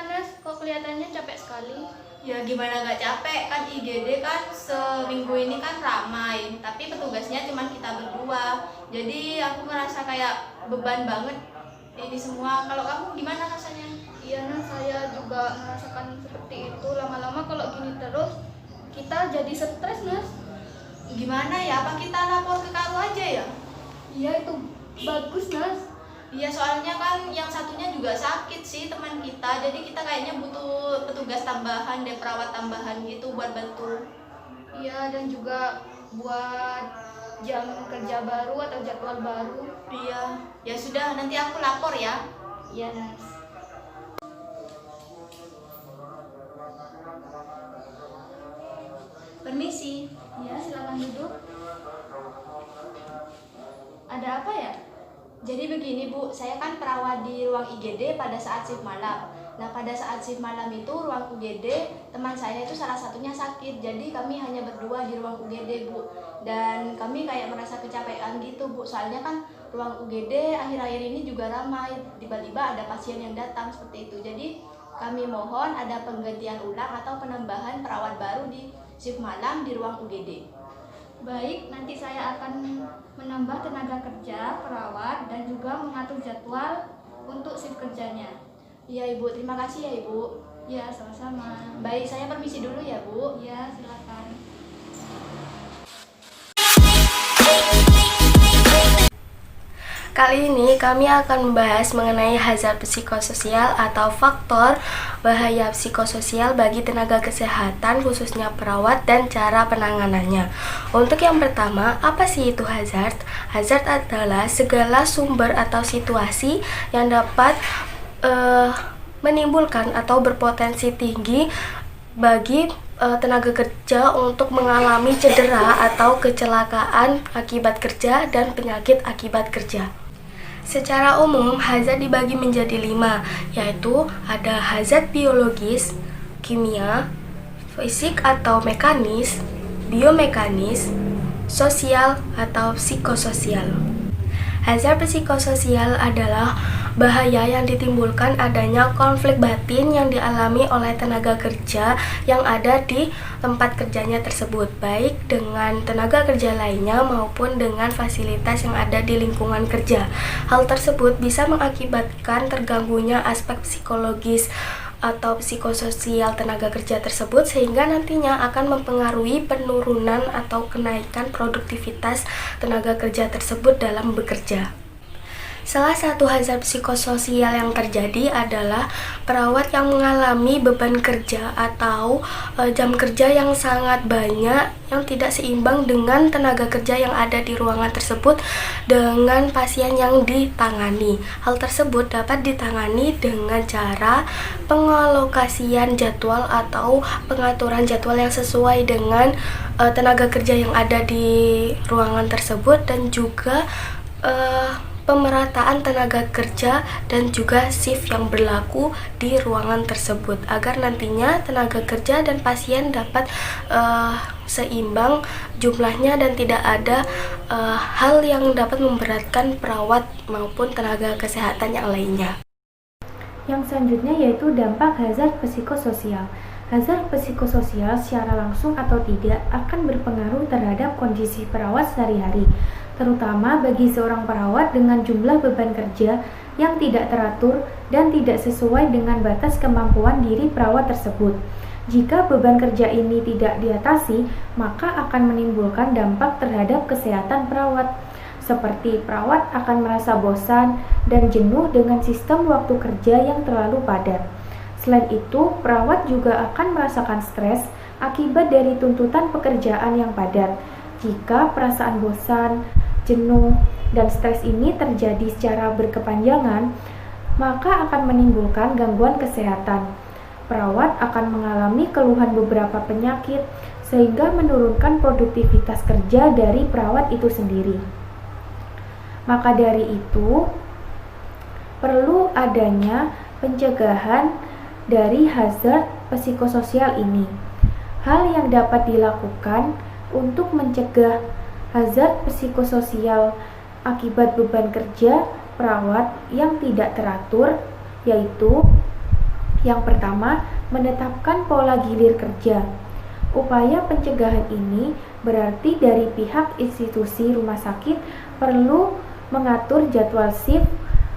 Nes? Kok kelihatannya capek sekali? Ya gimana gak capek, kan IGD kan seminggu ini kan ramai, tapi petugasnya cuma kita berdua. Jadi aku ngerasa kayak beban banget ini semua. Kalau kamu gimana rasanya? Iya Nes, saya juga merasakan seperti itu. Lama-lama kalau gini terus, kita jadi stres Nes. Gimana ya, apa kita lapor ke Karu aja ya? Iya itu bagus Nes. Iya, soalnya kan yang satunya juga sakit sih, teman kita. Jadi kita kayaknya butuh petugas tambahan deh, perawat tambahan gitu buat bantu. Iya, dan juga buat jam kerja baru atau jadwal baru. Iya, ya sudah, nanti aku lapor ya. Iya Nes. Permisi. Iya, silakan duduk. Ada apa ya? Jadi begini Bu, saya kan perawat di ruang IGD pada saat shift malam. Nah pada saat shift malam itu ruang UGD, teman saya itu salah satunya sakit. Jadi kami hanya berdua di ruang UGD Bu. Dan kami kayak merasa kecapean gitu Bu. Soalnya kan ruang UGD akhir-akhir ini juga ramai. Tiba-tiba ada pasien yang datang seperti itu. Jadi kami mohon ada penggantian ulang atau penambahan perawat baru di shift malam di ruang UGD. Baik, nanti saya akan menambah tenaga kerja, perawat, dan juga mengatur jadwal untuk shift kerjanya. Iya Ibu, terima kasih ya Ibu. Ya, sama-sama. Baik, saya permisi dulu ya Bu. Ya, silakan. Kali ini kami akan membahas mengenai hazard psikososial atau faktor bahaya psikososial bagi tenaga kesehatan khususnya perawat dan cara penanganannya. Untuk yang pertama, apa sih itu hazard? Hazard adalah segala sumber atau situasi yang dapat menimbulkan atau berpotensi tinggi bagi tenaga kerja untuk mengalami cedera atau kecelakaan akibat kerja dan penyakit akibat kerja. Secara umum, hazard dibagi menjadi 5, yaitu ada hazard biologis, kimia, fisik atau mekanis, biomekanis, sosial atau psikososial. Hazard psikososial adalah bahaya yang ditimbulkan adanya konflik batin yang dialami oleh tenaga kerja yang ada di tempat kerjanya tersebut, baik dengan tenaga kerja lainnya maupun dengan fasilitas yang ada di lingkungan kerja. Hal tersebut bisa mengakibatkan terganggunya aspek psikologis atau psikososial tenaga kerja tersebut, sehingga nantinya akan mempengaruhi penurunan atau kenaikan produktivitas tenaga kerja tersebut dalam bekerja. Salah satu hazard psikososial yang terjadi adalah perawat yang mengalami beban kerja atau jam kerja yang sangat banyak yang tidak seimbang dengan tenaga kerja yang ada di ruangan tersebut dengan pasien yang ditangani. Hal tersebut dapat ditangani dengan cara pengalokasian jadwal atau pengaturan jadwal yang sesuai dengan tenaga kerja yang ada di ruangan tersebut, dan juga pemerataan tenaga kerja dan juga shift yang berlaku di ruangan tersebut agar nantinya tenaga kerja dan pasien dapat seimbang jumlahnya dan tidak ada hal yang dapat memberatkan perawat maupun tenaga kesehatan yang lainnya. Yang selanjutnya yaitu dampak hazard psikososial. Hazard psikososial secara langsung atau tidak akan berpengaruh terhadap kondisi perawat sehari-hari, terutama bagi seorang perawat dengan jumlah beban kerja yang tidak teratur dan tidak sesuai dengan batas kemampuan diri perawat tersebut. Jika beban kerja ini tidak diatasi, maka akan menimbulkan dampak terhadap kesehatan perawat, seperti perawat akan merasa bosan dan jenuh dengan sistem waktu kerja yang terlalu padat. Selain itu, perawat juga akan merasakan stres akibat dari tuntutan pekerjaan yang padat. Jika perasaan bosan, jenuh, dan stres ini terjadi secara berkepanjangan, maka akan menimbulkan gangguan kesehatan. Perawat akan mengalami keluhan beberapa penyakit, sehingga menurunkan produktivitas kerja dari perawat itu sendiri. Maka dari itu, perlu adanya pencegahan dari hazard psikososial ini. Hal yang dapat dilakukan untuk mencegah hazard psikososial akibat beban kerja perawat yang tidak teratur, yaitu Yang pertama, menetapkan pola gilir kerja. Upaya pencegahan ini berarti dari pihak institusi rumah sakit perlu mengatur jadwal shift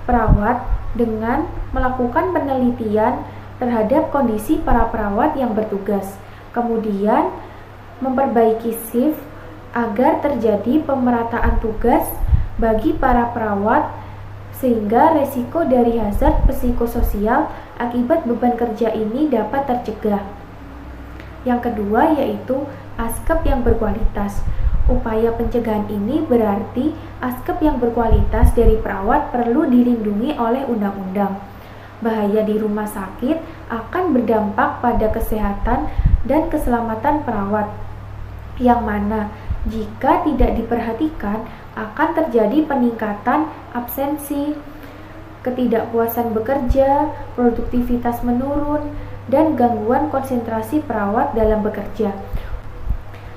perawat dengan melakukan penelitian terhadap kondisi para perawat yang bertugas. Kemudian, memperbaiki shift agar terjadi pemerataan tugas bagi para perawat sehingga resiko dari hazard psikososial akibat beban kerja ini dapat tercegah. Yang kedua yaitu askep yang berkualitas. Upaya pencegahan ini berarti askep yang berkualitas dari perawat perlu dilindungi oleh undang-undang. Bahaya di rumah sakit akan berdampak pada kesehatan dan keselamatan perawat, yang mana jika tidak diperhatikan akan terjadi peningkatan absensi, ketidakpuasan bekerja, produktivitas menurun, dan gangguan konsentrasi perawat dalam bekerja.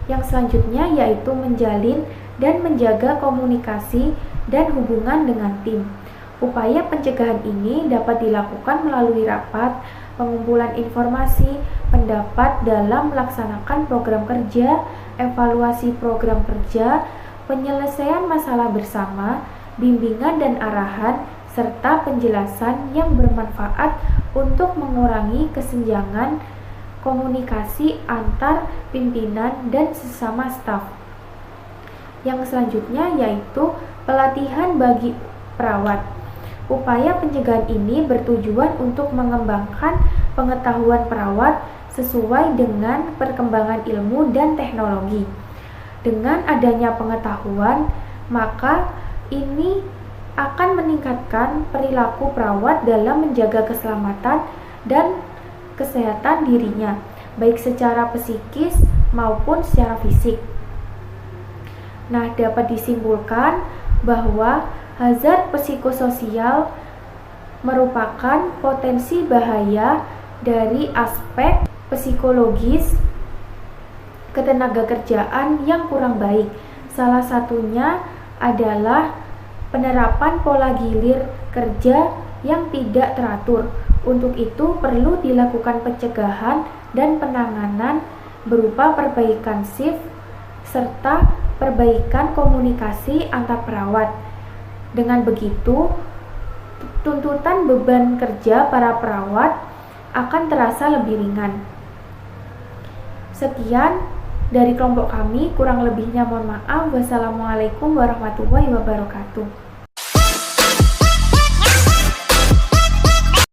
Yang selanjutnya yaitu menjalin dan menjaga komunikasi dan hubungan dengan tim. Upaya pencegahan ini dapat dilakukan melalui rapat, pengumpulan informasi, pendapat dalam melaksanakan program kerja, evaluasi program kerja, penyelesaian masalah bersama, bimbingan dan arahan, serta penjelasan yang bermanfaat untuk mengurangi kesenjangan komunikasi antar pimpinan dan sesama staf. Yang selanjutnya yaitu pelatihan bagi perawat. Upaya pencegahan ini bertujuan untuk mengembangkan pengetahuan perawat sesuai dengan perkembangan ilmu dan teknologi. Dengan adanya pengetahuan, maka ini akan meningkatkan perilaku perawat dalam menjaga keselamatan dan kesehatan dirinya, baik secara psikis maupun secara fisik. Nah, dapat disimpulkan bahwa hazard psikososial merupakan potensi bahaya dari aspek psikologis ketenagakerjaan yang kurang baik. Salah satunya adalah penerapan pola gilir kerja yang tidak teratur. Untuk itu perlu dilakukan pencegahan dan penanganan berupa perbaikan shift serta perbaikan komunikasi antar perawat. Dengan begitu, tuntutan beban kerja para perawat akan terasa lebih ringan. Sekian dari kelompok kami, kurang lebihnya mohon maaf. Wassalamualaikum warahmatullahi wabarakatuh.